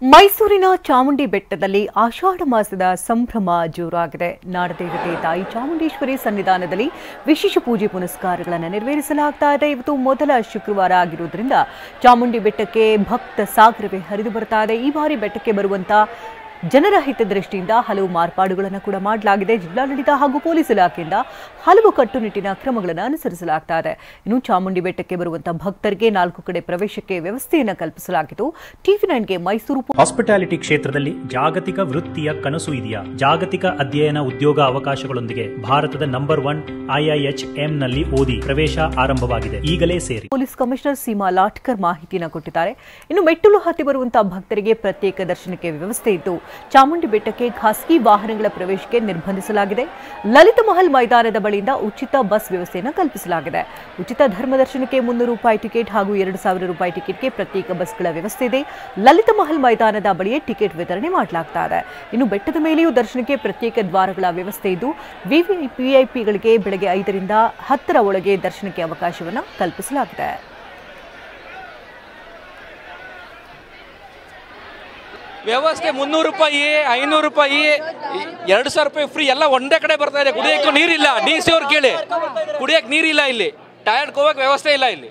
ಮೈಸೂರಿನ ಚಾಮುಂಡಿ ಬೆಟ್ಟದಲ್ಲಿ ಆಷಾಢ ಮಾಸದ ಸಂಭ್ರಮ ಜೋರಾಗಿದೆ. ನಾಡದೇವತೆ ತಾಯಿ ಚಾಮುಂಡೇಶ್ವರಿ ಸನ್ನಿಧಾನದಲ್ಲಿ ವಿಶೇಷ ಪೂಜೆ ಪುನಸ್ಕಾರಗಳನ್ನು ನೆರವೇರಿಸಲಾಗ್ತಾ ಇದೆ. ಇವತ್ತು ಮೊದಲ ಶುಕ್ರವಾರ ಆಗಿರುವುದರಿಂದ ಚಾಮುಂಡಿ ಬೆಟ್ಟಕ್ಕೆ ಭಕ್ತ ಸಾಗರವೇ ಹರಿದು ಬರ್ತಾ ಇದೆ. ಈ ಬಾರಿ ಬೆಟ್ಟಕ್ಕೆ ಬರುವಂತ ಜನರ ಹಿತದೃಷ್ಟಿಯಿಂದ ಹಲವು ಮಾರ್ಪಾಡುಗಳನ್ನು ಕೂಡ ಮಾಡಲಾಗಿದೆ. ಜಿಲ್ಲಾಡಳಿತ ಹಾಗೂ ಪೊಲೀಸ್ ಇಲಾಖೆಯಿಂದ ಹಲವು ಕಟ್ಟುನಿಟ್ಟಿನ ಕ್ರಮಗಳನ್ನು ಅನುಸರಿಸಲಾಗ್ತಾ ಇದೆ. ಇನ್ನು ಚಾಮುಂಡಿ ಬೆಟ್ಟಕ್ಕೆ ಬರುವಂತಹ ಭಕ್ತರಿಗೆ 4 ಕಡೆ ಪ್ರವೇಶಕ್ಕೆ ವ್ಯವಸ್ಥೆಯನ್ನು ಕಲ್ಪಿಸಲಾಗಿತ್ತು. ಟಿವಿ9ಗೆ ಮೈಸೂರು ಹಾಸ್ಪಿಟಾಲಿಟಿ ಕ್ಷೇತ್ರದಲ್ಲಿ ಜಾಗತಿಕ ವೃತ್ತಿಯ ಕನಸು ಇದೆಯಾ? ಜಾಗತಿಕ ಅಧ್ಯಯನ ಉದ್ಯೋಗ ಅವಕಾಶಗಳೊಂದಿಗೆ ಭಾರತದ ನಂಬರ್ 1 IIHM ನಲ್ಲಿ ಓದಿ ಪ್ರವೇಶ ಆರಂಭವಾಗಿದೆ. ಈಗಲೇ ಸೇರಿ. ಪೊಲೀಸ್ ಕಮಿಷನರ್ ಸೀಮಾ ಲಾಟ್ಕರ್ ಮಾಹಿತಿಯನ್ನು ಕೊಟ್ಟಿದ್ದಾರೆ. ಇನ್ನು ಮೆಟ್ಟಲು ಹತ್ತಿ ಬರುವಂತಹ ಭಕ್ತರಿಗೆ ಪ್ರತ್ಯೇಕ ದರ್ಶನಕ್ಕೆ ವ್ಯವಸ್ಥೆ ಇದ್ದು ಚಾಮುಂಡಿ ಬೆಟ್ಟಕ್ಕೆ ಖಾಸಗಿ ವಾಹನಗಳ ಪ್ರವೇಶಕ್ಕೆ ನಿರ್ಬಂಧಿಸಲಾಗಿದೆ. ಲಲಿತ ಮಹಲ್ ಮೈದಾನದ ಬಳಿಯಿಂದ ಉಚಿತ ಬಸ್ ವ್ಯವಸ್ಥೆಯನ್ನು ಕಲ್ಪಿಸಲಾಗಿದೆ. ಉಚಿತ ಧರ್ಮದರ್ಶನಕ್ಕೆ 300 ರೂಪಾಯಿ ಟಿಕೆಟ್ ಹಾಗೂ 2000 ರೂಪಾಯಿ ಟಿಕೆಟ್ಗೆ ಪ್ರತ್ಯೇಕ ಬಸ್ಗಳ ವ್ಯವಸ್ಥೆ ಇದೆ. ಲಲಿತ ಮಹಲ್ ಮೈದಾನದ ಬಳಿಯೇ ಟಿಕೆಟ್ ವಿತರಣೆ ಮಾಡಲಾಗ್ತಾ ಇದೆ. ಇನ್ನು ಬೆಟ್ಟದ ಮೇಲೆಯೂ ದರ್ಶನಕ್ಕೆ ಪ್ರತ್ಯೇಕ ದ್ವಾರಗಳ ವ್ಯವಸ್ಥೆ ಇದ್ದು ವಿವಿಐಪಿಗಳಿಗೆ ಬೆಳಗ್ಗೆ 5 ರಿಂದ 10 ಒಳಗೆ ದರ್ಶನಕ್ಕೆ ಅವಕಾಶವನ್ನು ಕಲ್ಪಿಸಲಾಗಿದೆ. ವ್ಯವಸ್ಥೆ 300 ರೂಪಾಯಿ 500 ರೂಪಾಯಿ 2000 ರೂಪಾಯಿ ಫ್ರೀ ಎಲ್ಲ ಒಂದೇ ಕಡೆ ಬರ್ತಾ ಇದೆ. ಕುಡಿಯೋಕ್ಕೂ ನೀರಿಲ್ಲ. DC ಅವ್ರು ಕೇಳಿ, ಕುಡಿಯೋಕೆ ನೀರಿಲ್ಲ ಇಲ್ಲಿ. ಟಯರ್ಡ್ ಹೋಗಕ್ಕೆ ವ್ಯವಸ್ಥೆ ಇಲ್ಲ ಇಲ್ಲಿ.